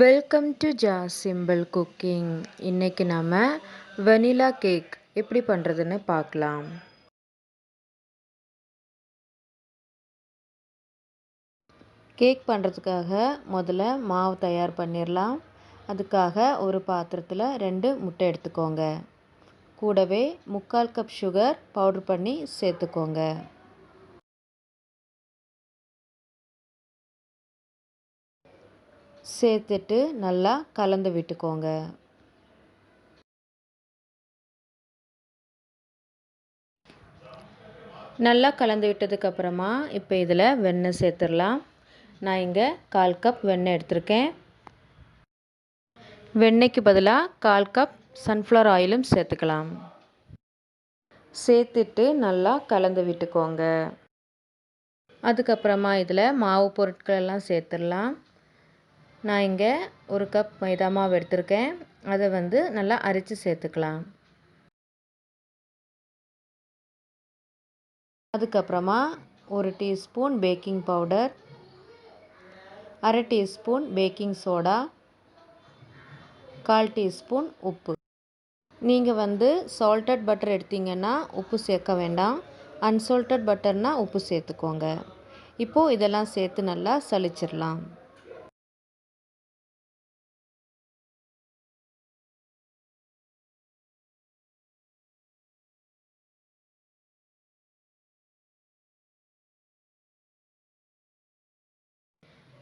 Welcome to Jas simple cooking. இன்றைக்கி நம்ம vanilla cake எப்படி பண்ணுறதுன்னு பார்க்கலாம். கேக் பண்ணுறதுக்காக முதல்ல மாவு தயார் பண்ணிடலாம். அதுக்காக ஒரு பாத்திரத்தில் 2 முட்டை எடுத்துக்கோங்க. கூடவே 3/4 கப் சுகர் பவுட்ரு பண்ணி சேர்த்துக்கோங்க. சேர்த்துட்டு நல்லா கலந்து விட்டுக்கோங்க. நல்லா கலந்து விட்டதுக்கப்புறமா இப்போ இதில் வெண்ணெய் சேர்த்துடலாம். நான் இங்கே 1/4 கப் வெண்ணெய் எடுத்திருக்கேன். வெண்ணெய்க்கு பதிலாக 1/4 கப் சன்ஃப்ளவர் ஆயிலும் சேர்த்துக்கலாம். சேர்த்துட்டு நல்லா கலந்து விட்டுக்கோங்க. அதுக்கப்புறமா இதில் மாவு பொருட்கள் எல்லாம் சேர்த்துடலாம். நான் இங்கே 1 கப் மைதா மாவு எடுத்திருக்கேன். அதை நல்லா அரைச்சி சேர்த்துக்கலாம். அதுக்கப்புறமா 1 teaspoon baking powder, 1/2 teaspoon baking soda, 1/4 teaspoon உப்பு. நீங்கள் சால்டட் பட்டர் எடுத்தீங்கன்னா உப்பு சேர்க்க வேண்டாம். அன்சால்டட் பட்டர்னால் உப்பு சேர்த்துக்கோங்க. இப்போது இதெல்லாம் சேர்த்து நல்லா சலிச்சிடலாம்.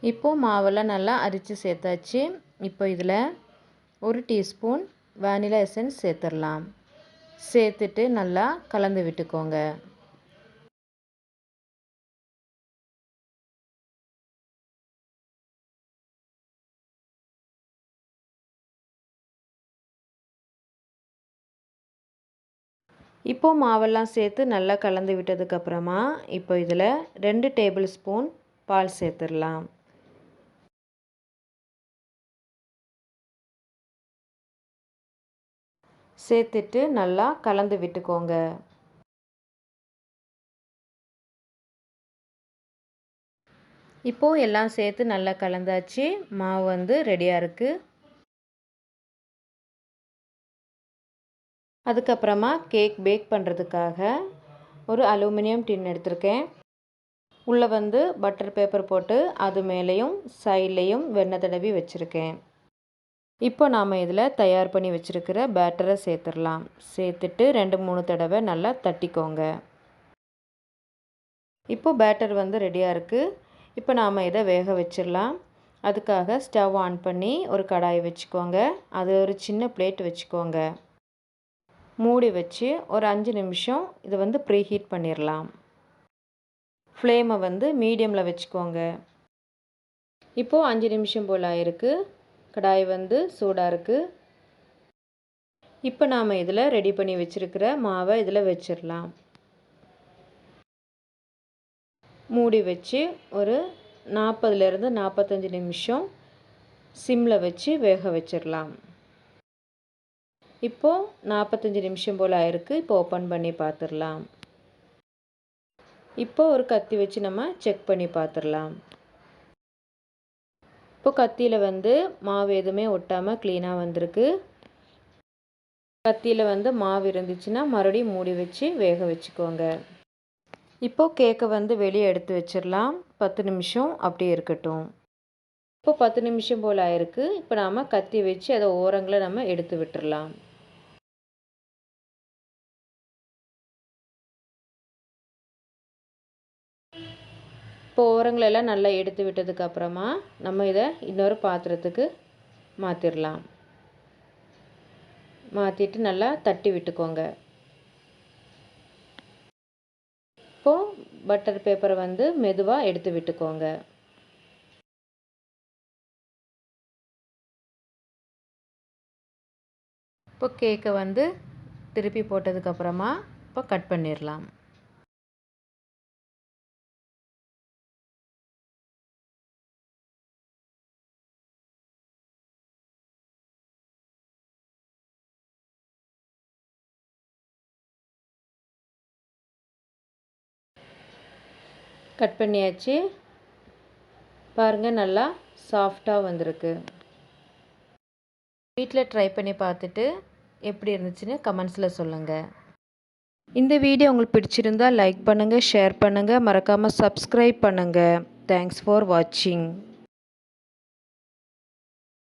இப்போது மாவெல்லாம் நல்லா அரைச்சி சேர்த்தாச்சு. இப்போ இதில் 1 டீஸ்பூன் வானிலா எசன்ஸ் சேர்த்துடலாம். சேர்த்துட்டு நல்லா கலந்து விட்டுக்கோங்க. இப்போது மாவெல்லாம் சேர்த்து நல்லா கலந்து விட்டதுக்கப்புறமா இப்போ இதில் 2 டேபிள் ஸ்பூன் பால் சேர்த்துடலாம். சேர்த்துட்டு நல்லா கலந்து விட்டுக்கோங்க. இப்போது எல்லாம் சேர்த்து நல்லா கலந்தாச்சு. மாவு ரெடியாக இருக்குது. அதுக்கப்புறமா கேக் பேக் பண்ணுறதுக்காக ஒரு அலுமினியம் டின் எடுத்திருக்கேன். உள்ளே பட்டர் பேப்பர் போட்டு அது மேலேயும் சைட்லேயும் வெண்ணெய் தடவி வச்சுருக்கேன். இப்போ நாம் இதில் தயார் பண்ணி வச்சுருக்கிற பேட்டரை சேர்த்துடலாம். சேர்த்துட்டு 2-3 தடவை நல்லா தட்டிக்கோங்க. இப்போது பேட்டர் ரெடியாக இருக்குது. இப்போ நாம் இதை வேக வச்சிடலாம். அதுக்காக ஸ்டவ் ஆன் பண்ணி ஒரு கடாய் வச்சுக்கோங்க. அது ஒரு சின்ன பிளேட் வச்சுக்கோங்க. மூடி வச்சு ஒரு 5 நிமிஷம் இதை ப்ரீஹீட் பண்ணிடலாம். ஃப்ளேமை மீடியமில் வச்சுக்கோங்க. இப்போது 5 நிமிஷம் போல் ஆயிருக்கு. கடாய் சூடாக இருக்குது. இப்போ நாம் இதில் ரெடி பண்ணி வச்சுருக்கிற மாவை இதில் வச்சிடலாம். மூடி வச்சு ஒரு 40லேருந்து 45 நிமிஷம் சிம்மில் வச்சு வேக வச்சிடலாம். இப்போது 45 நிமிஷம் போல் ஆயிருக்கு. இப்போ ஓப்பன் பண்ணி பார்த்துடலாம். இப்போது ஒரு கத்தி வச்சு நம்ம செக் பண்ணி பார்த்துடலாம். இப்போ கத்தியில் மாவு எதுவுமே ஒட்டாமல் க்ளீனாக வந்திருக்கு. கத்தியில் மாவு இருந்துச்சுன்னா மறுபடியும் மூடி வச்சு வேக வச்சுக்கோங்க. இப்போது கேக்கை வெளியே எடுத்து வச்சிடலாம். 10 நிமிஷம் அப்படியே இருக்கட்டும். இப்போ 10 நிமிஷம் போல் ஆயிருக்கு. இப்போ நாம் கத்தி வச்சு அதை ஓரங்களை நம்ம எடுத்து விட்டுடலாம். இப்போ ஓரங்களெல்லாம் நல்லா எடுத்து விட்டதுக்கப்புறமா நம்ம இதை இன்னொரு பாத்திரத்துக்கு மாற்றிடலாம். மாற்றிட்டு நல்லா தட்டி விட்டுக்கோங்க. இப்போது பட்டர் பேப்பரை மெதுவாக எடுத்து விட்டுக்கோங்க. இப்போ கேக்கை திருப்பி போட்டதுக்கப்புறமா இப்போ கட் பண்ணிடலாம். கட் பண்ணியாச்சு. பாருங்கள் நல்லா சாஃப்டாக வந்திருக்கு. வீட்டில் ட்ரை பண்ணி பார்த்துட்டு எப்படி இருந்துச்சுன்னு கமெண்ட்ஸில் சொல்லுங்கள். இந்த வீடியோ உங்களுக்கு பிடிச்சிருந்தால் லைக் பண்ணுங்கள், ஷேர் பண்ணுங்கள், மறக்காமல் சப்ஸ்கிரைப் பண்ணுங்கள். தேங்க்ஸ் ஃபார் வாட்சிங்.